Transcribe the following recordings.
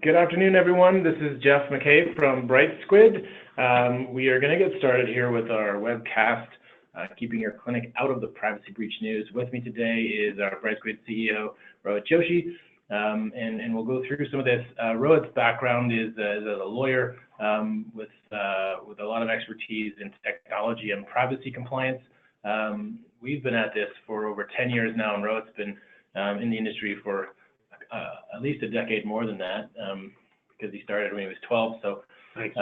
Good afternoon, everyone. This is Jeff McKay from Bright Squid. We are going to get started here with our webcast, Keeping Your Clinic Out of the Privacy Breach News. With me today is our Bright Squid CEO, Rohit Joshi, and we'll go through some of this. Rohit's background is a lawyer with a lot of expertise in technology and privacy compliance. We've been at this for over 10 years now, and Rohit's been in the industry for at least a decade more than that, because he started when he was 12. So, thanks.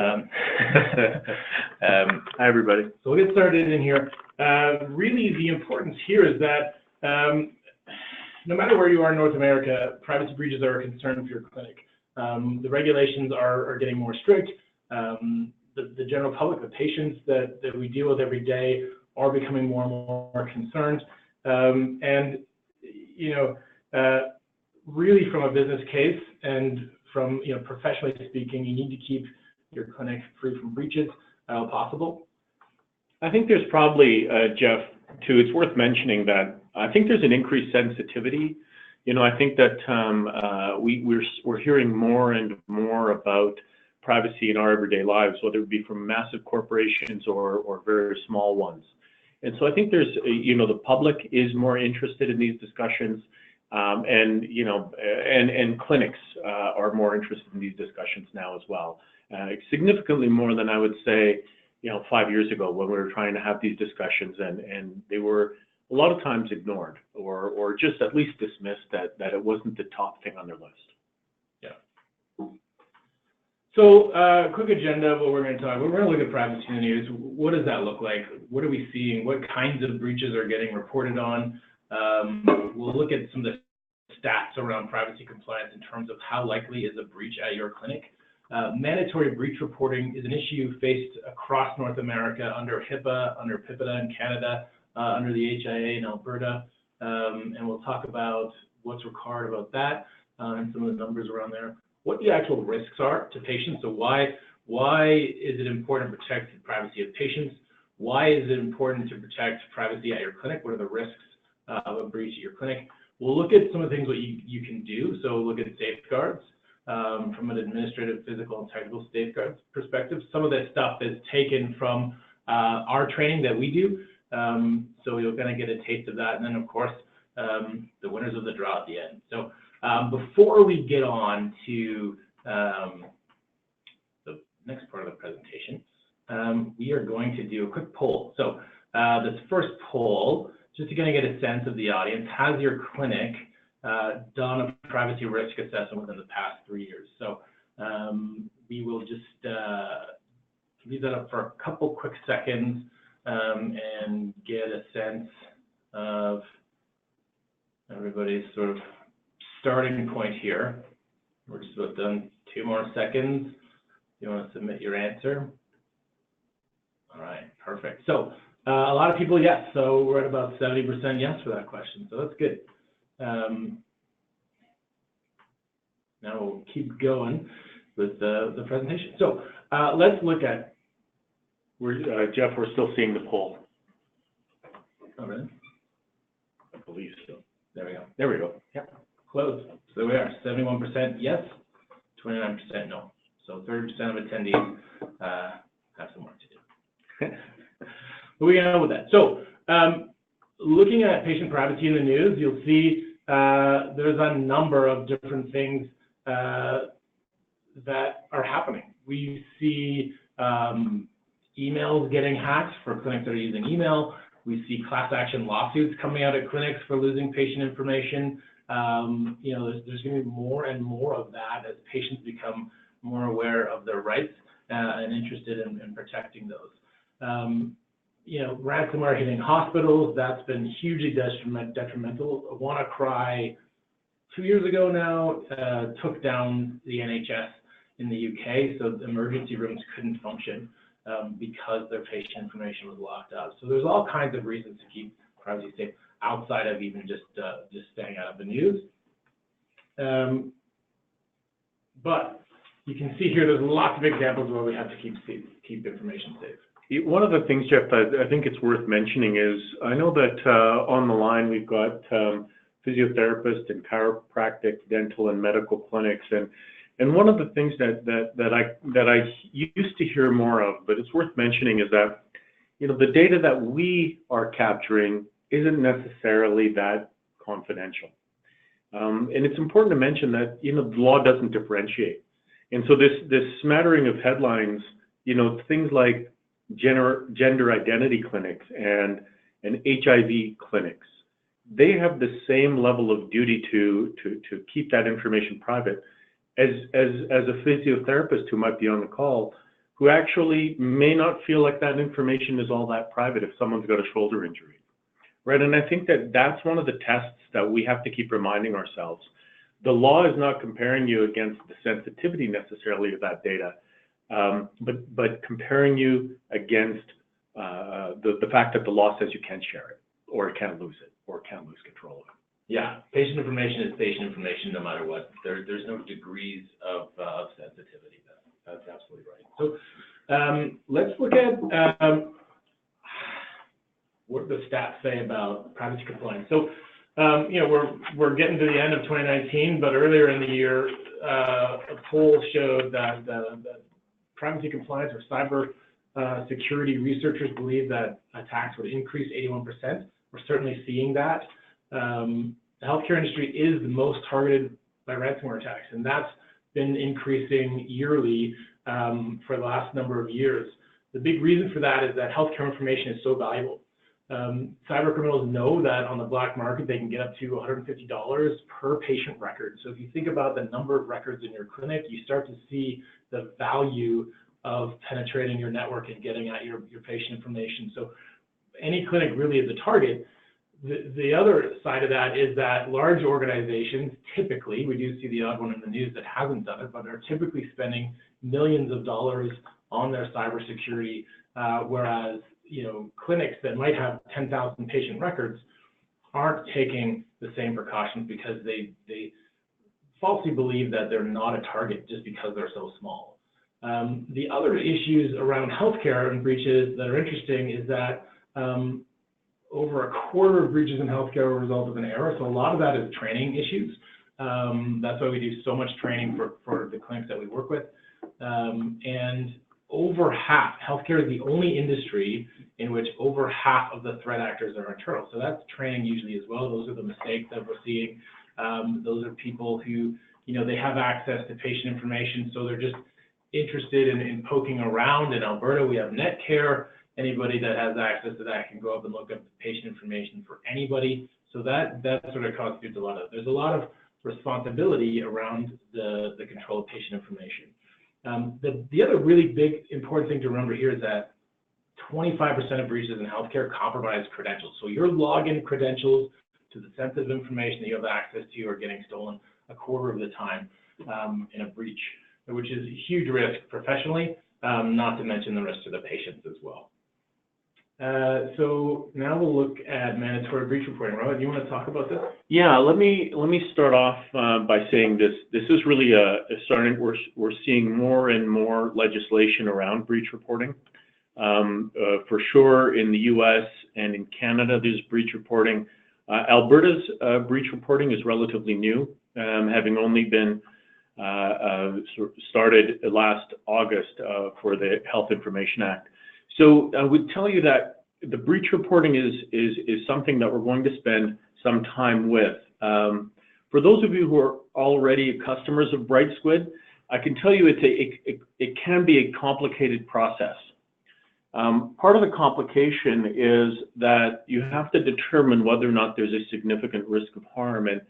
Hi, everybody. So we'll get started in here. Really, the importance here is that no matter where you are in North America, privacy breaches are a concern for your clinic. The regulations are getting more strict. The general public, the patients that we deal with every day, are becoming more and more concerned. And you know. Really, from a business case and from professionally speaking, you need to keep your clinic free from breaches possible. I think there's probably, Jeff, too, it's worth mentioning that I think there's an increased sensitivity. I think that we're hearing more and more about privacy in our everyday lives, whether it be from massive corporations or very small ones. And so I think there's, the public is more interested in these discussions. And clinics are more interested in these discussions now as well, significantly more than I would say, 5 years ago when we were trying to have these discussions, and they were a lot of times ignored or just at least dismissed that it wasn't the top thing on their list. Yeah. So, quick agenda of what we're going to talk. We're going to look at privacy in the news. What does that look like? What are we seeing? What kinds of breaches are getting reported on? We'll look at some of the stats around privacy compliance in terms of how likely is a breach at your clinic. Mandatory breach reporting is an issue faced across North America under HIPAA, under PIPEDA in Canada, under the HIA in Alberta, and we'll talk about what's required about that and some of the numbers around there. What the actual risks are to patients. So why is it important to protect the privacy of patients? Why is it important to protect privacy at your clinic? What are the risks of a breach at your clinic? We'll look at some of the things what you can do. So look at safeguards from an administrative, physical, and technical safeguards perspective. Some of this stuff is taken from our training that we do. So you're going to get a taste of that. And then, of course, the winners of the draw at the end. So before we get on to the next part of the presentation, we are going to do a quick poll. So this first poll, just to kind of get a sense of the audience, has your clinic done a privacy risk assessment within the past 3 years? So we will just leave that up for a couple quick seconds and get a sense of everybody's sort of starting point here. We're just about done. 2 more seconds. You want to submit your answer? All right, perfect. So a lot of people, yes. So we're at about 70% yes for that question. So that's good. Now we'll keep going with the presentation. So let's look at. Jeff, we're still seeing the poll. Oh, really? I believe so. There we go. There we go. Yeah. Close. So there we are. 71% yes, 29% no. So 30% of attendees have some work to do. But we can go with that. So looking at patient privacy in the news, you'll see there's a number of different things that are happening. We see emails getting hacked for clinics that are using email. We see class action lawsuits coming out at clinics for losing patient information. There's going to be more and more of that as patients become more aware of their rights and interested in protecting those. Ransomware hitting hospitals, that's been hugely detrimental. WannaCry 2 years ago now took down the NHS in the UK, so emergency rooms couldn't function because their patient information was locked up. So there's all kinds of reasons to keep privacy safe outside of even just staying out of the news. But you can see here there's lots of examples where we have to keep information safe. One of the things, Jeff, I think it's worth mentioning is I know that on the line we've got physiotherapists and chiropractic, dental, and medical clinics, and And one of the things that I used to hear more of, but it's worth mentioning, is that, you know, the data that we are capturing isn't necessarily that confidential. And it's important to mention that, you know, the law doesn't differentiate. And so this smattering of headlines, you know, things like gender identity clinics and HIV clinics, they have the same level of duty to keep that information private as a physiotherapist who might be on the call, who actually may not feel like that information is all that private if someone's got a shoulder injury, right? And I think that that's one of the tests that we have to keep reminding ourselves. The law is not comparing you against the sensitivity necessarily of that data, but comparing you against the fact that the law says you can't share it, or can't lose it, or can't lose control of it. Yeah, patient information is patient information no matter what. There's no degrees of sensitivity. That's absolutely right. So let's look at what the stats say about privacy compliance. So, you know, we're getting to the end of 2019, but earlier in the year, a poll showed that the privacy compliance or cyber security researchers believe that attacks would increase 81%. We're certainly seeing that. The healthcare industry is the most targeted by ransomware attacks, and that's been increasing yearly for the last number of years. The big reason for that is that healthcare information is so valuable. Cyber criminals know that on the black market they can get up to $150 per patient record. So if you think about the number of records in your clinic, you start to see the value of penetrating your network and getting at your patient information. So any clinic really is a target. The other side of that is that large organizations, typically, we do see the odd one in the news that hasn't done it, but are typically spending millions of dollars on their cybersecurity, whereas, you know, clinics that might have 10,000 patient records aren't taking the same precautions because they falsely believe that they're not a target just because they're so small. The other issues around healthcare and breaches that are interesting is that over a quarter of breaches in healthcare are a result of an error. So a lot of that is training issues. That's why we do so much training for the clinics that we work with. And over half, healthcare is the only industry in which over half of the threat actors are internal. So that's training usually as well. Those are the mistakes that we're seeing. Those are people who, you know, they have access to patient information, so they're just interested in poking around. In Alberta, we have Netcare. Anybody that has access to that can go up and look up the patient information for anybody. So that sort of constitutes a lot of, there's a lot of responsibility around the control of patient information. The other really big important thing to remember here is that 25% of breaches in healthcare compromise credentials. So your login credentials to the sensitive information that you have access to are getting stolen a quarter of the time in a breach, which is a huge risk professionally, not to mention the risk to the patients as well. So now we'll look at mandatory breach reporting. Robert, do you want to talk about this? Yeah, let me start off by saying this is really we're seeing more and more legislation around breach reporting. For sure in the US and in Canada there's breach reporting. Alberta's breach reporting is relatively new, having only been started last August for the Health Information Act. So I would tell you that the breach reporting is something that we're going to spend some time with. For those of you who are already customers of Bright Squid, I can tell you it can be a complicated process. Part of the complication is that you have to determine whether or not there's a significant risk of harm, and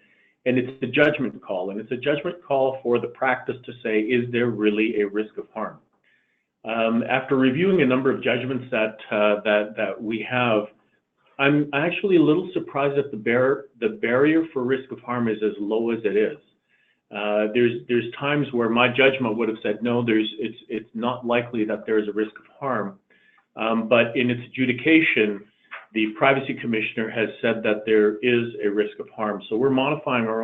it's a judgment call, and it's a judgment call for the practice to say, is there really a risk of harm? After reviewing a number of judgments that we have, I'm actually a little surprised that the barrier for risk of harm is as low as it is. There's times where my judgment would have said, no, it's not likely that there is a risk of harm. But in its adjudication, the Privacy Commissioner has said that there is a risk of harm. So we're modifying our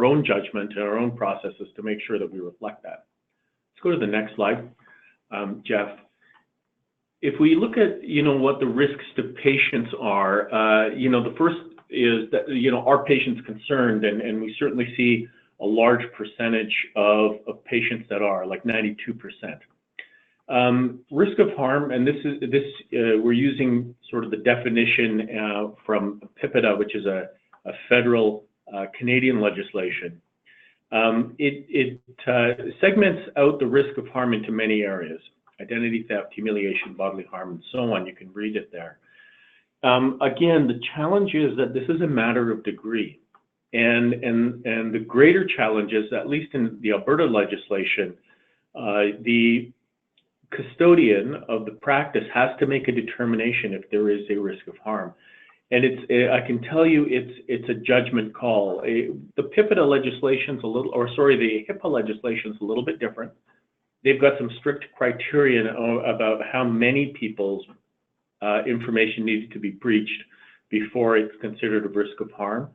own judgment and our own processes to make sure that we reflect that. Let's go to the next slide, Jeff. If we look at, what the risks to patients are, the first is that, are patients concerned? And we certainly see large percentage of patients that are, like 92%. Risk of harm, and we're using sort of the definition from PIPEDA, which is a federal Canadian legislation. It segments out the risk of harm into many areas: identity theft, humiliation, bodily harm, and so on. You can read it there. Again, the challenge is that this is a matter of degree. And the greater challenge is, at least in the Alberta legislation, the custodian of the practice has to make a determination if there is a risk of harm. And I can tell you it's a judgment call. The PIPEDA legislation's the HIPAA legislation's a little bit different. They've got some strict criteria about how many people's information needs to be breached before it's considered a risk of harm.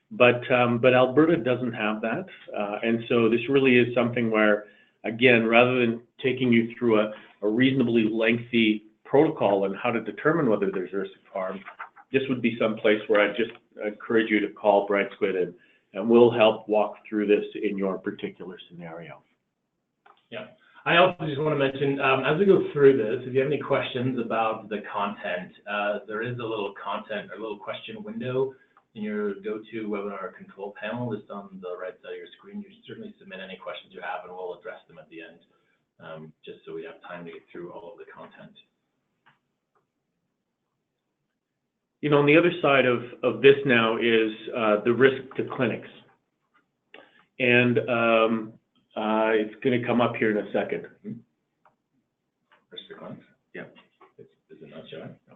But Alberta doesn't have that. And so this really is something where, again, rather than taking you through a reasonably lengthy protocol on how to determine whether there's risk of harm, this would be some place where I'd just encourage you to call Bright Squid, and we'll help walk through this in your particular scenario. Yeah. I also just want to mention, as we go through this, if you have any questions about the content, there is a little question window in your GoToWebinar control panel, just on the right side of your screen. You should certainly submit any questions you have, and we'll address them at the end, just so we have time to get through all of the content. You know, on the other side of this now is the risk to clinics. And it's going to come up here in a second. Risk to clinics? Yeah. Is it not showing? No.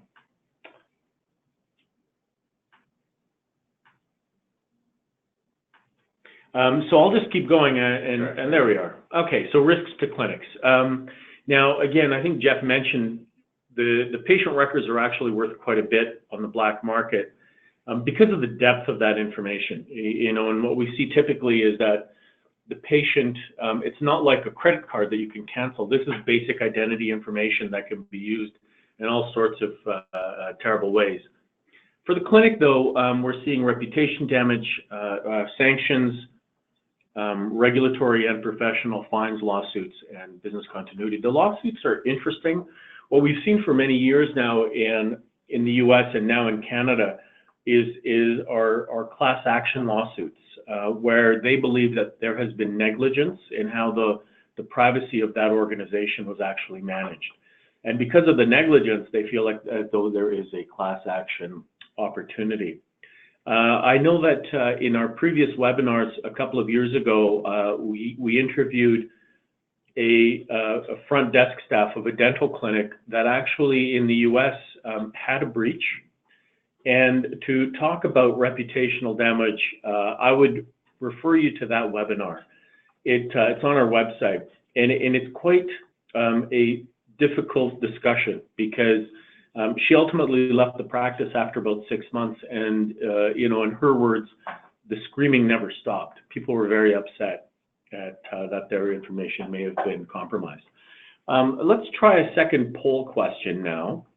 So I'll just keep going, and there we are. Okay, so risks to clinics. Now, again, I think Jeff mentioned the patient records are actually worth quite a bit on the black market because of the depth of that information. You know, and what we see typically is that the patient, it's not like a credit card that you can cancel. This is basic identity information that can be used in all sorts of terrible ways. For the clinic, though, we're seeing reputation damage, sanctions, regulatory and professional fines, lawsuits, and business continuity. The lawsuits are interesting. What we've seen for many years now in the U.S. and now in Canada is our class action lawsuits, where they believe that there has been negligence in how the privacy of that organization was actually managed. And because of the negligence, they feel like as though there is a class action opportunity. I know that in our previous webinars a couple of years ago, we interviewed a front desk staff of a dental clinic that actually in the U.S. Had a breach. And to talk about reputational damage, I would refer you to that webinar. It's on our website, and it's quite a difficult discussion because she ultimately left the practice after about 6 months, and you know, in her words, the screaming never stopped. People were very upset at that their information may have been compromised. Let's try a second poll question now.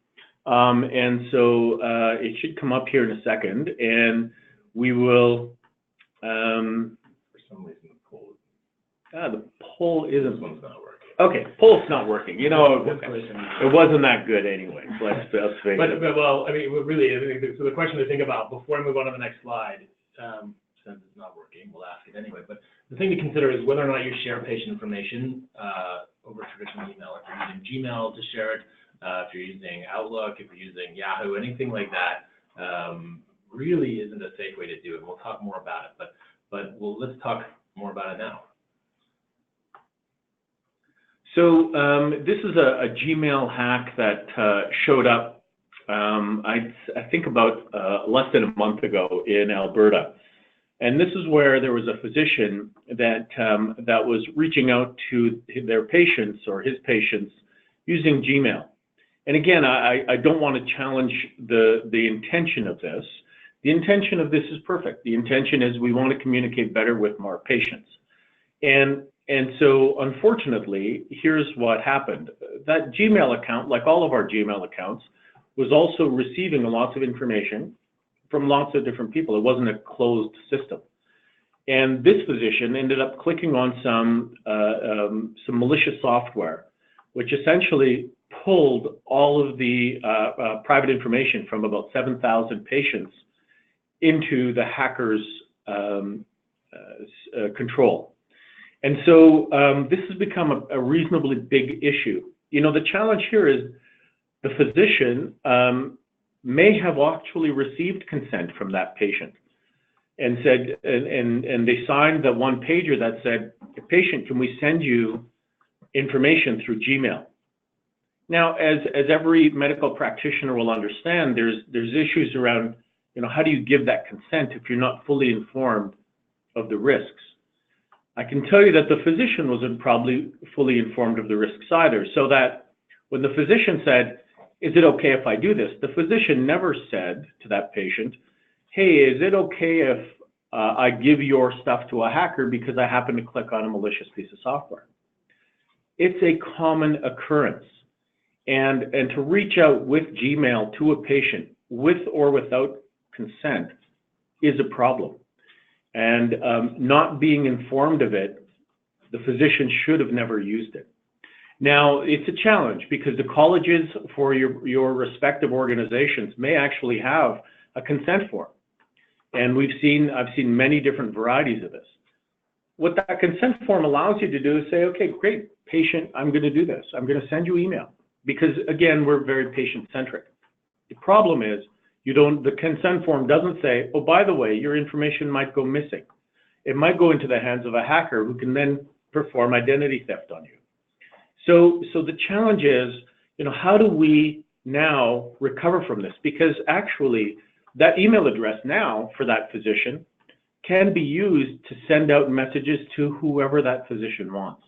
And so it should come up here in a second, and we will. For some reason, the poll isn't. This one's not working. Okay, poll's not working. You know, it wasn't that good anyway. Let's face it. But well, I mean, really, so the question to think about before I move on to the next slide, since it's not working, we'll ask it anyway. But the thing to consider is whether or not you share patient information over traditional email. If you're using Gmail to share it, if you're using Outlook, if you're using Yahoo, anything like that, really isn't a safe way to do it. We'll talk more about it, but let's talk more about it now. So this is a Gmail hack that showed up, I think about less than a month ago in Alberta. And this is where there was a physician that was reaching out to their patients or his patients using Gmail. And again, I don't want to challenge the intention of this. The intention of this is perfect. The intention is we want to communicate better with our patients. And so, unfortunately, here's what happened. That Gmail account, like all of our Gmail accounts, was also receiving lots of information from lots of different people. It wasn't a closed system. And this physician ended up clicking on some malicious software, which essentially pulled all of the private information from about 7,000 patients into the hacker's control. And so this has become a reasonably big issue. You know, the challenge here is the physician may have actually received consent from that patient and said, and they signed the one pager that said, patient, can we send you information through Gmail? Now, as every medical practitioner will understand, there's issues around, you know, how do you give that consent if you're not fully informed of the risks? I can tell you that the physician wasn't probably fully informed of the risks either, so that when the physician said, is it okay if I do this? The physician never said to that patient, hey, is it okay if I give your stuff to a hacker because I happen to click on a malicious piece of software? It's a common occurrence. And to reach out with Gmail to a patient with or without consent is a problem. And not being informed of it, the physician should have never used it. Now, it's a challenge because the colleges for your respective organizations may actually have a consent form. And I've seen many different varieties of this. What that consent form allows you to do is say, okay, great, patient, I'm going to do this. I'm going to send you email. Because again, we're very patient-centric. The problem is, the consent form doesn't say, oh, by the way, your information might go missing. It might go into the hands of a hacker who can then perform identity theft on you. So the challenge is, you know, how do we now recover from this? Because actually, that email address now for that physician can be used to send out messages to whoever that physician wants,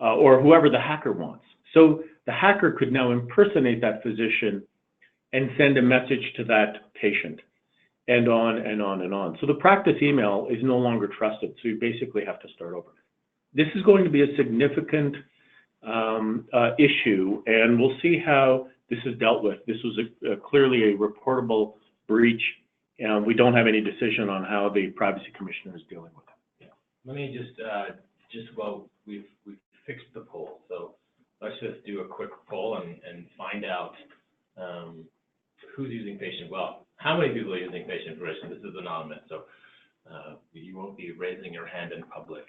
or whoever the hacker wants. So the hacker could now impersonate that physician and send a message to that patient, and on and on and on. So the practice email is no longer trusted, so you basically have to start over. This is going to be a significant issue, and we'll see how this is dealt with. This was clearly a reportable breach, and we don't have any decision on how the Privacy Commissioner is dealing with it. Yeah. Let me just well, we've fixed the poll, so let's just do a quick poll and find out who's using patient. Well, how many people are using patient information? This is anonymous, so you won't be raising your hand in public.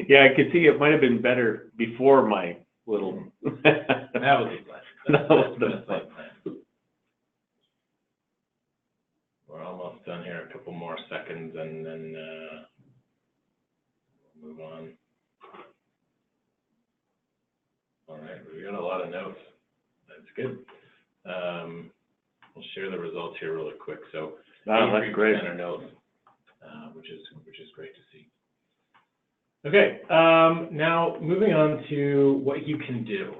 Yeah, I could see it might have been better before my little. That was the plan. That was the plan. We're almost done here. A couple more seconds, and then we'll move on. All right, we got a lot of notes. That's good. We'll share the results here really quick. So, that's great. Are notes, which is great to see. Okay, now moving on to what you can do.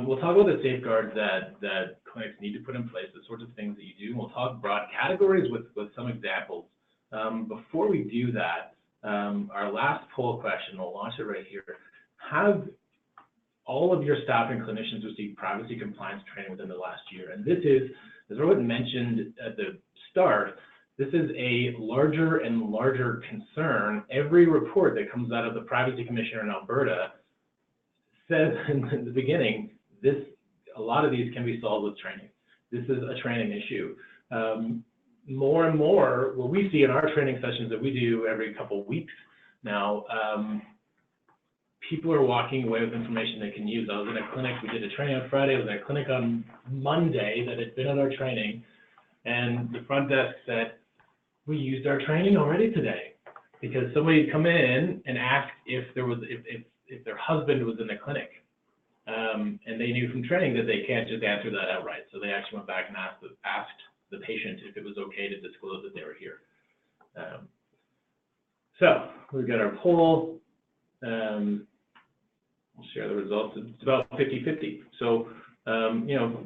We'll talk about the safeguards that clinics need to put in place, the sorts of things that you do. And we'll talk broad categories with some examples. Before we do that, our last poll question, we'll launch it right here. Have all of your staff and clinicians received privacy compliance training within the last year? And this is, as Rohit mentioned at the start, this is a larger and larger concern. Every report that comes out of the Privacy Commissioner in Alberta says in the beginning, a lot of these can be solved with training. This is a training issue. More and more, what we see in our training sessions that we do every couple of weeks now, people are walking away with information they can use. I was in a clinic, we did a training on Friday, I was in a clinic on Monday that had been at our training, and the front desk said, we used our training already today, because somebody had come in and asked if their husband was in the clinic, and they knew from training that they can't just answer that outright. So they actually went back and asked the patient if it was okay to disclose that they were here. So we've got our poll. We'll share the results. It's about 50-50. So, you know,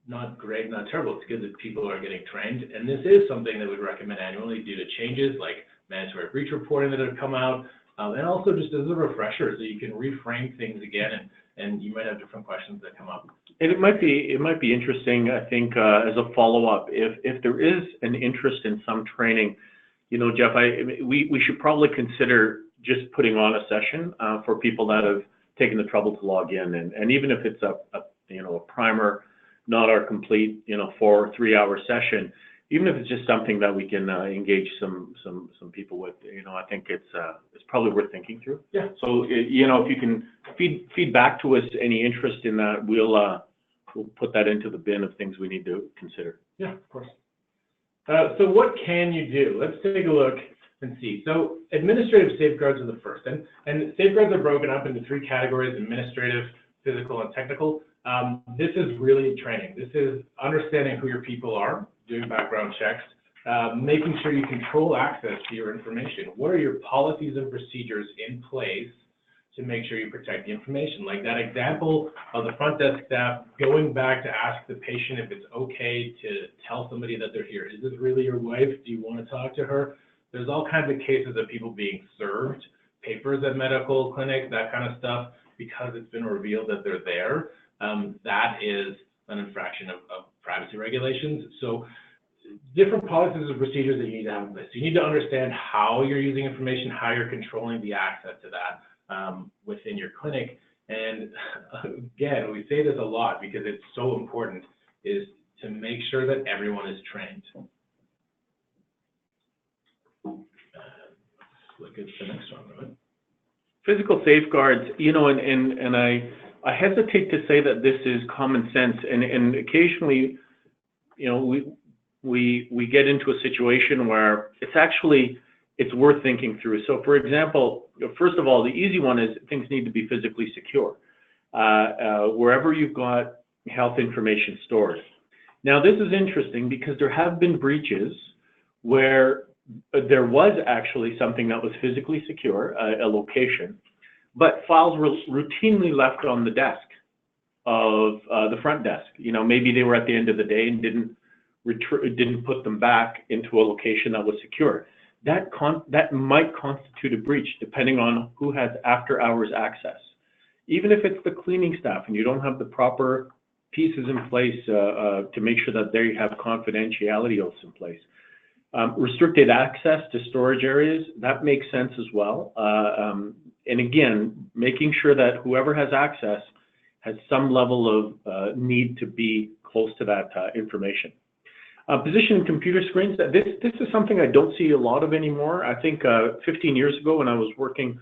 not great, not terrible. It's good that people are getting trained. And this is something that we recommend annually due to changes like mandatory breach reporting that have come out. And also just as a refresher, so you can reframe things again and you might have different questions that come up. And it might be interesting, I think, as a follow-up, if there is an interest in some training, Jeff, we should probably consider just putting on a session for people that have taken the trouble to log in, and even if it's a primer, not our complete 4 or 3 hour session, even if it's just something that we can engage some people with, I think it's probably worth thinking through. Yeah. So if you can feed back to us any interest in that, we'll put that into the bin of things we need to consider. Yeah, of course. So what can you do? Let's take a look and see. So administrative safeguards are the first, and safeguards are broken up into 3 categories: administrative, physical, and technical. This is really training. This is understanding who your people are, doing background checks, making sure you control access to your information. What are your policies and procedures in place to make sure you protect the information? Like that example of the front desk staff going back to ask the patient if it's okay to tell somebody that they're here. Is this really your wife? Do you want to talk to her? There's all kinds of cases of people being served papers at medical clinics, that kind of stuff, because it's been revealed that they're there. That is an infraction of privacy regulations. So different policies and procedures that you need to have in place. You need to understand how you're using information, how you're controlling the access to that within your clinic. And again, we say this a lot because it's so important, is to make sure that everyone is trained. Look at the next one, right? Physical safeguards, and I hesitate to say that this is common sense, and occasionally, we get into a situation where it's worth thinking through. So, for example, first of all, the easy one is things need to be physically secure wherever you've got health information stored. Now, this is interesting because there have been breaches where there was actually something that was physically secure, a location, but files were routinely left on the desk of the front desk. Maybe they were at the end of the day and didn't put them back into a location that was secure. That might constitute a breach depending on who has after hours access. Even if it's the cleaning staff and you don't have the proper pieces in place to make sure that they have confidentiality oaths in place. Restricted access to storage areas, that makes sense as well. And again, making sure that whoever has access has some level of need to be close to that information. Position computer screens, this is something I don't see a lot of anymore. I think 15 years ago when I was working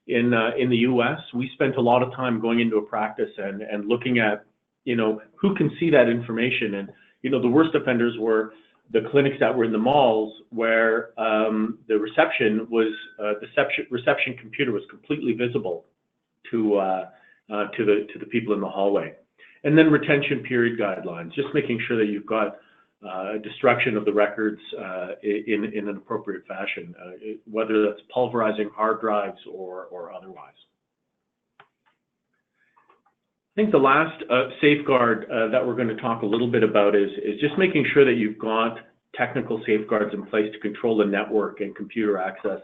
in the US, we spent a lot of time going into a practice and looking at, who can see that information. And, the worst offenders were the clinics that were in the malls where the reception computer was completely visible to the people in the hallway. And then retention period guidelines, just making sure that you've got destruction of the records in an appropriate fashion, whether that's pulverizing hard drives or otherwise. I think the last safeguard that we're going to talk a little bit about is just making sure that you've got technical safeguards in place to control the network and computer access.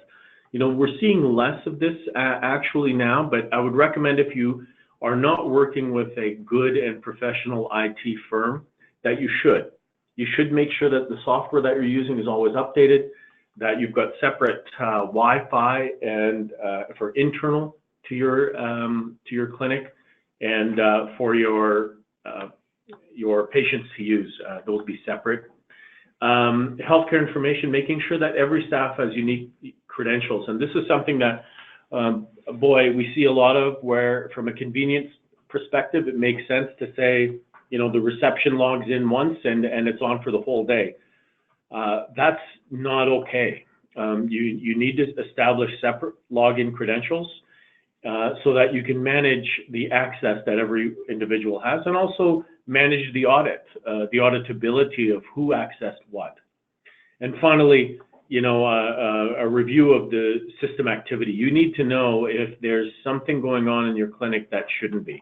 We're seeing less of this actually now, but I would recommend if you are not working with a good and professional IT firm, that you should. You should make sure that the software that you're using is always updated, that you've got separate Wi-Fi and for internal to your clinic, and for your patients to use, those be separate. Healthcare information, making sure that every staff has unique credentials, and this is something that, we see a lot of where, from a convenience perspective, it makes sense to say, the reception logs in once and it's on for the whole day. That's not okay. You need to establish separate login credentials so that you can manage the access that every individual has, and also manage the audit, the auditability of who accessed what. And finally, a review of the system activity. You need to know if there's something going on in your clinic that shouldn't be.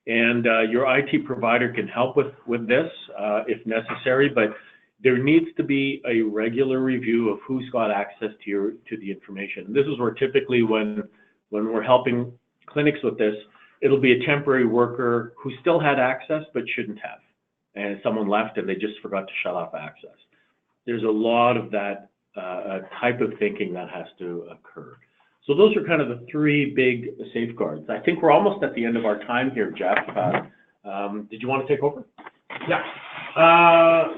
And your IT provider can help with this if necessary, but there needs to be a regular review of who's got access to the information. This is where typically when we're helping clinics with this, it'll be a temporary worker who still had access but shouldn't have. And someone left and they just forgot to shut off access. There's a lot of that type of thinking that has to occur. So those are kind of the three big safeguards. I think we're almost at the end of our time here, Jeff. Did you want to take over? Yeah.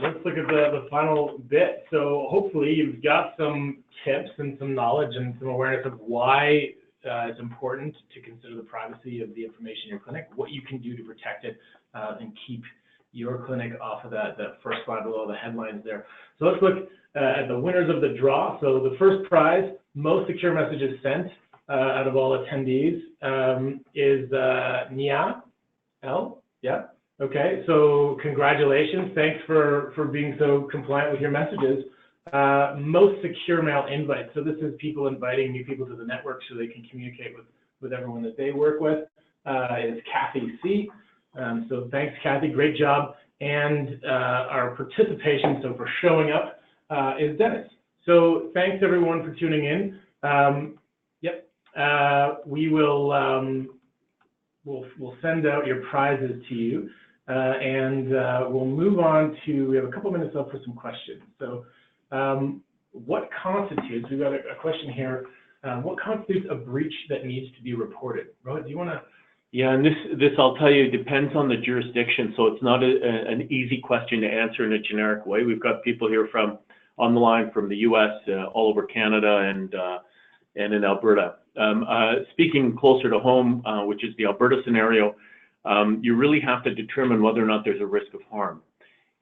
Let's look at the final bit. So hopefully you've got some tips and some knowledge and some awareness of why it's important to consider the privacy of the information in your clinic, what you can do to protect it and keep your clinic off of that first slide below the headlines there. So let's look at the winners of the draw. So the first prize, most secure messages sent out of all attendees is Nia L. Yeah. Okay. So congratulations. Thanks for being so compliant with your messages. Most secure mail invites. So this is people inviting new people to the network so they can communicate with everyone that they work with. Is Kathy C. So thanks, Kathy. Great job. And our participation, so for showing up, is Dennis. So thanks everyone for tuning in. We will we'll send out your prizes to you, and we'll move on to. We have a couple minutes left for some questions. So, what constitutes? We've got a question here. What constitutes a breach that needs to be reported? Rohit, do you want to? Yeah, and this I'll tell you depends on the jurisdiction, so it's not an easy question to answer in a generic way. We've got people here on the line from the U.S., all over Canada, and in Alberta. Speaking closer to home, which is the Alberta scenario, you really have to determine whether or not there's a risk of harm.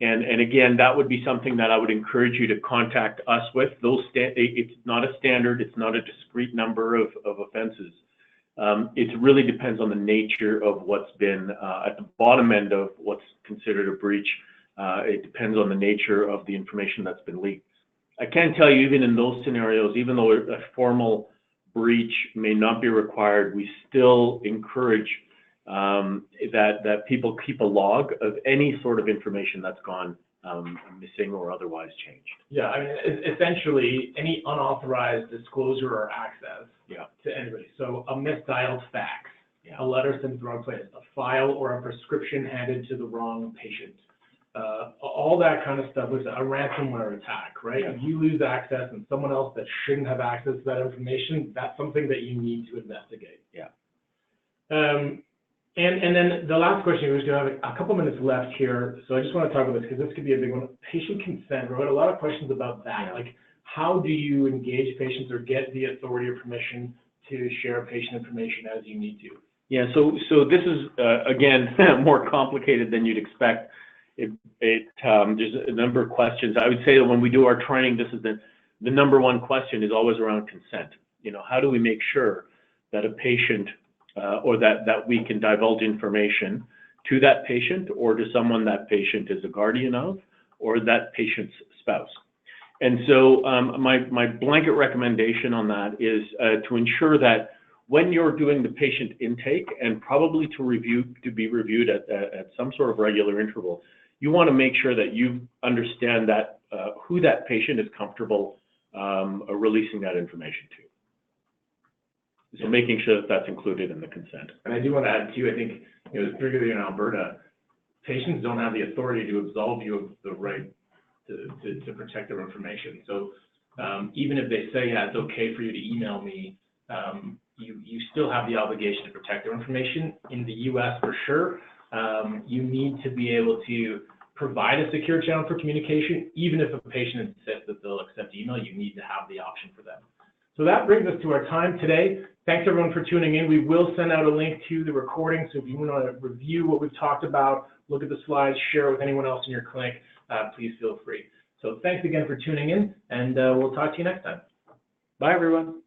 And again, that would be something that I would encourage you to contact us with. It's not a standard, it's not a discrete number of offenses. It really depends on the nature of what's been at the bottom end of what's considered a breach. It depends on the nature of the information that's been leaked. I can tell you, even in those scenarios, even though a formal breach may not be required, we still encourage that people keep a log of any sort of information that's gone missing or otherwise changed. Yeah, I mean, essentially, any unauthorized disclosure or access to anybody. So a misdialed fax, a letter sent to the wrong place, a file or a prescription handed to the wrong patient. All that kind of stuff was a ransomware attack, right? If you lose access and someone else that shouldn't have access to that information, that's something that you need to investigate. Yeah. And then the last question, we still have a couple minutes left here, so I just want to talk about this because this could be a big one. Patient consent, right? A lot of questions about that. Like, how do you engage patients or get the authority or permission to share patient information as you need to? Yeah, so this is, again, more complicated than you'd expect. There's a number of questions. I would say that when we do our training, this is the number one question is always around consent. You know, how do we make sure that a patient or that we can divulge information to that patient or to someone that patient is a guardian of or that patient's spouse? And so my blanket recommendation on that is to ensure that when you're doing the patient intake and probably to be reviewed at some sort of regular interval, you want to make sure that you understand that who that patient is comfortable releasing that information to. So making sure that that's included in the consent. And I do want to add too, I think, particularly in Alberta, patients don't have the authority to absolve you of the right to protect their information. So even if they say, yeah, it's okay for you to email me, you still have the obligation to protect their information. In the US, for sure, you need to be able to provide a secure channel for communication. Even if a patient insists that they'll accept email, you need to have the option for them. So that brings us to our time today. Thanks everyone for tuning in. We will send out a link to the recording. So if you want to review what we've talked about, look at the slides, share it with anyone else in your clinic, please feel free. So thanks again for tuning in, and we'll talk to you next time. Bye, everyone.